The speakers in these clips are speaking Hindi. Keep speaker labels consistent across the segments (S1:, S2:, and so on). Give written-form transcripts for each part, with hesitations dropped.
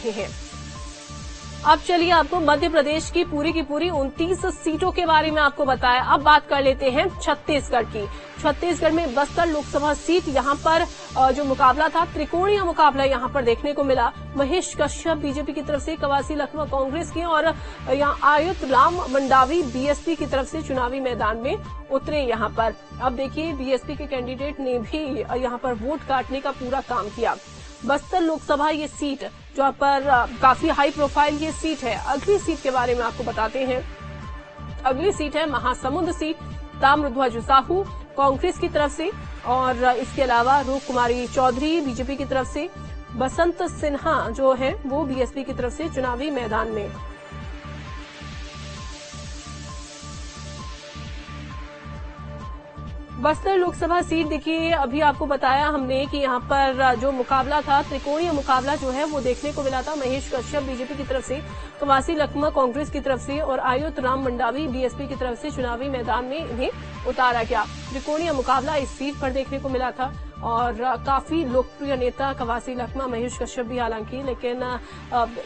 S1: रहे हैं। अब चलिए आपको मध्य प्रदेश की पूरी 29 सीटों के बारे में आपको बताया। अब बात कर लेते हैं छत्तीसगढ़ की। छत्तीसगढ़ में बस्तर लोकसभा सीट, यहां पर जो मुकाबला था, त्रिकोणीय मुकाबला यहां पर देखने को मिला। महेश कश्यप बीजेपी की तरफ से, कवासी लखमा कांग्रेस की और यहां आयुत राम मंडावी बीएसपी की तरफ से चुनावी मैदान में उतरे। यहां पर अब देखिए बीएसपी के कैंडिडेट ने भी यहां पर वोट काटने का पूरा काम किया। बस्तर लोकसभा ये सीट जहां पर काफी हाई प्रोफाइल ये सीट है। अगली सीट के बारे में आपको बताते हैं। अगली सीट है महासमुंद सीट, ताम्रध्वज साहू कांग्रेस की तरफ से और इसके अलावा रूप कुमारी चौधरी बीजेपी की तरफ से, बसंत सिन्हा जो है वो बीएसपी की तरफ से चुनावी मैदान में। बस्तर लोकसभा सीट देखिए, अभी आपको बताया हमने कि यहां पर जो मुकाबला था, त्रिकोणीय मुकाबला जो है वो देखने को मिला था। महेश कश्यप बीजेपी की तरफ से, कवासी लखमा कांग्रेस की तरफ से और आयुत राम मंडावी बीएसपी की तरफ से चुनावी मैदान में इन्हें उतारा गया। त्रिकोणीय मुकाबला इस सीट पर देखने को मिला था और काफी लोकप्रिय नेता कवासी लखमा, महेश कश्यप भी हालांकि, लेकिन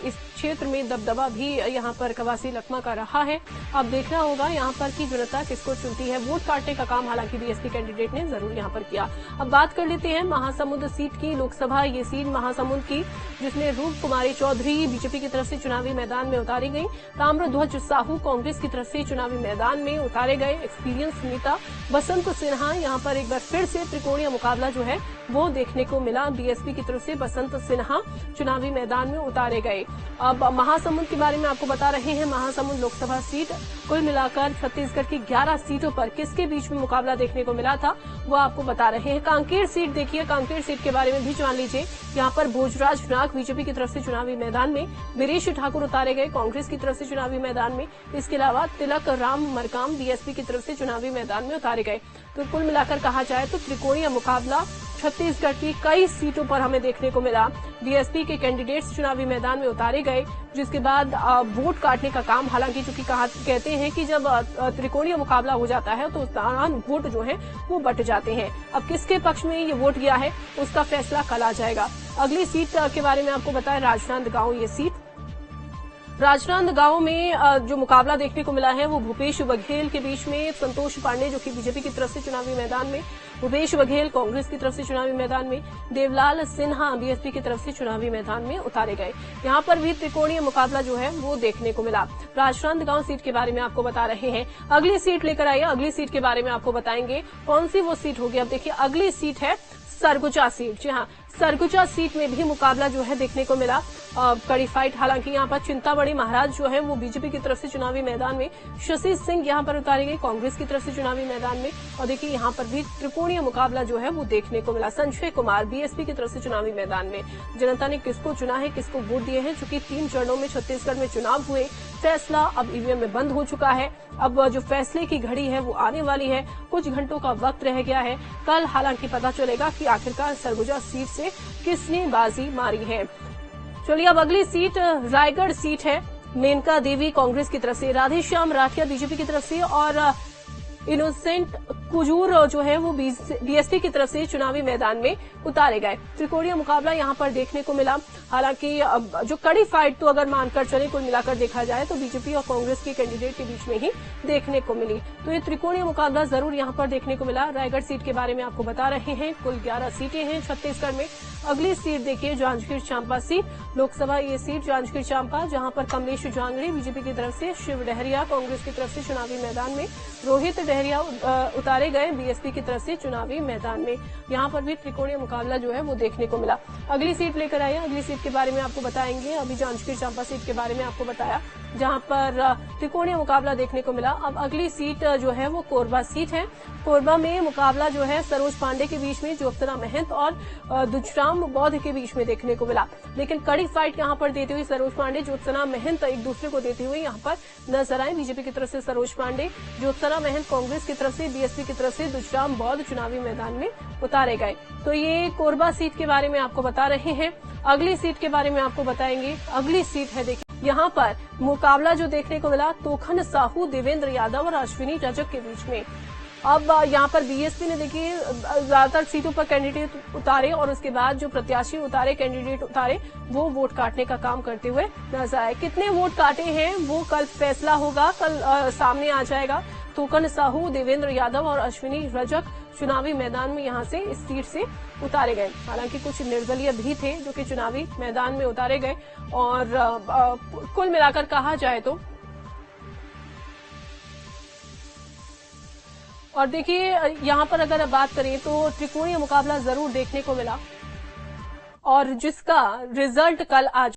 S1: इस क्षेत्र में दबदबा भी यहां पर कवासी लखमा का रहा है। अब देखना होगा यहां पर की जनता किसको चुनती है। वोट काटने का काम हालांकि बीएसपी कैंडिडेट ने जरूर यहां पर किया। अब बात कर लेते हैं महासमुंद सीट की। लोकसभा ये सीट महासमुंद की, जिसमें रूप कुमारी चौधरी बीजेपी की तरफ से चुनावी मैदान में उतारी गई। ताम्रध्वज साहू कांग्रेस की तरफ से चुनावी मैदान में उतारे गए। एक्सपीरियंस नेता बसंत सिन्हा, यहां पर एक बार फिर से त्रिकोणीय मुकाबला जो है वो देखने को मिला। बीएसपी की तरफ से बसंत सिन्हा चुनावी मैदान में उतारे गए। अब महासमुंद के बारे में आपको बता रहे हैं। महासमुंद लोकसभा सीट, कुल मिलाकर छत्तीसगढ़ की 11 सीटों पर किसके बीच में मुकाबला देखने को मिला था वो आपको बता रहे हैं। कांकेर सीट देखिए, कांकेर सीट के बारे में भी जान लीजिए। यहाँ पर भोजराज नाग बीजेपी की तरफ से चुनावी मैदान में, वीरेश ठाकुर उतारे गए कांग्रेस की तरफ से चुनावी मैदान में। इसके अलावा तिलक राम मरकाम बीएसपी की तरफ से चुनावी मैदान में उतारे गए। तो कुल मिलाकर कहा जाए तो त्रिकोणीय मुकाबला छत्तीसगढ़ की कई सीटों पर हमें देखने को मिला। बीएसपी के कैंडिडेट्स चुनावी मैदान में उतारे गए, जिसके बाद वोट काटने का काम, हालांकि चूंकि कहते हैं कि जब त्रिकोणीय मुकाबला हो जाता है तो उस दौरान वोट जो है वो बट जाते हैं। अब किसके पक्ष में ये वोट गया है उसका फैसला कल आ जाएगा। अगली सीट के बारे में आपको बताया, राजनांदगांव ये सीट। राजनांदगांव में जो मुकाबला देखने को मिला है वो भूपेश बघेल के बीच में। संतोष पांडे जो कि बीजेपी की तरफ से चुनावी मैदान में, भूपेश बघेल कांग्रेस की तरफ से चुनावी मैदान में, देवलाल सिन्हा बीएसपी की तरफ से चुनावी मैदान में उतारे गए। यहां पर भी त्रिकोणीय मुकाबला जो है वो देखने को मिला। राजनांदगांव सीट के बारे में आपको बता रहे हैं। अगली सीट लेकर आइए, अगली सीट के बारे में आपको बताएंगे कौन सी वो सीट होगी। अब देखिए अगली सीट है सरगुजा सीट। जी हाँ, सरगुजा सीट में भी मुकाबला जो है देखने को मिला। कड़ी फाइट, हालांकि यहाँ पर चिंतामणि महाराज जो है वो बीजेपी की तरफ से चुनावी मैदान में, शशि सिंह यहाँ पर उतारी गई कांग्रेस की तरफ से चुनावी मैदान में। और देखिए यहाँ पर भी त्रिकोणीय मुकाबला जो है वो देखने को मिला। संजय कुमार बीएसपी की तरफ से चुनावी मैदान में। जनता ने किसको चुना है, किसको वोट दिए हैं, चूंकि 3 चरणों में छत्तीसगढ़ में चुनाव हुए, फैसला अब ईवीएम में बंद हो चुका है। अब जो फैसले की घड़ी है वो आने वाली है, कुछ घंटों का वक्त रह गया है। कल हालांकि पता चलेगा कि आखिरकार सरगुजा सीट से किसने बाजी मारी है। चलिए अब अगली सीट रायगढ़ सीट है। मेनका देवी कांग्रेस की तरफ से, राधेश्याम राठिया बीजेपी की तरफ से और इनोसेंट कुजूर जो है वो बीएसपी की तरफ से चुनावी मैदान में उतारे गए। त्रिकोणीय मुकाबला यहां पर देखने को मिला। हालांकि जो कड़ी फाइट तो अगर मानकर चले, कुल मिलाकर देखा जाए तो बीजेपी और कांग्रेस के कैंडिडेट के बीच में ही देखने को मिली। तो ये त्रिकोणीय मुकाबला जरूर यहां पर देखने को मिला। रायगढ़ सीट के बारे में आपको बता रहे हैं। कुल 11 सीटें हैं छत्तीसगढ़ में। अगली सीट देखिए जांजगीर चांपा सीट, लोकसभा ये सीट जांजगीर चांपा, जहां पर कमलेश जांगड़े बीजेपी की तरफ से, शिव डहरिया कांग्रेस की तरफ से चुनावी मैदान में, रोहित डहरिया उतारे गए बीएसपी की तरफ से चुनावी मैदान में। यहां पर भी त्रिकोणीय मुकाबला जो है वो देखने को मिला। अगली सीट लेकर आए, अगली सीट के बारे में आपको बताएंगे। अभी जांजगीर चांपा सीट के बारे में आपको बताया, जहां पर त्रिकोणीय मुकाबला देखने को मिला। अब अगली सीट जो है वो कोरबा सीट है। कोरबा में मुकाबला जो है सरोज पांडे के बीच में, ज्योत्सना महंत और दुचराम बौद्ध के बीच में देखने को मिला। लेकिन कड़ी फाइट यहां पर देते हुए सरोज पांडे, ज्योत्सना महंत एक दूसरे को देते हुए यहां पर नजर आए। बीजेपी की तरफ से सरोज पांडे, ज्योत्सना महंत कांग्रेस की तरफ से, बीएसपी की तरफ से दुचराम बौद्ध चुनावी मैदान में उतारे गए। तो ये कोरबा सीट के बारे में आपको बता रहे हैं। अगली सीट के बारे में आपको बताएंगे। अगली सीट है देखिए, यहाँ पर मुकाबला जो देखने को मिला तोखन साहू, देवेंद्र यादव और अश्विनी रजक के बीच में। अब यहाँ पर बीएसपी ने देखिए ज्यादातर सीटों पर कैंडिडेट उतारे और उसके बाद जो प्रत्याशी उतारे, कैंडिडेट उतारे, वो वोट काटने का काम करते हुए नजर आए। कितने वोट काटे हैं वो कल फैसला होगा, कल सामने आ जाएगा। टोकन साहू, देवेंद्र यादव और अश्विनी रजक चुनावी मैदान में यहां से इस सीट से उतारे गए। हालांकि कुछ निर्दलीय भी थे जो कि चुनावी मैदान में उतारे गए और कुल मिलाकर कहा जाए तो और देखिए यहां पर अगर बात करें तो त्रिकोणीय मुकाबला जरूर देखने को मिला और जिसका रिजल्ट कल आज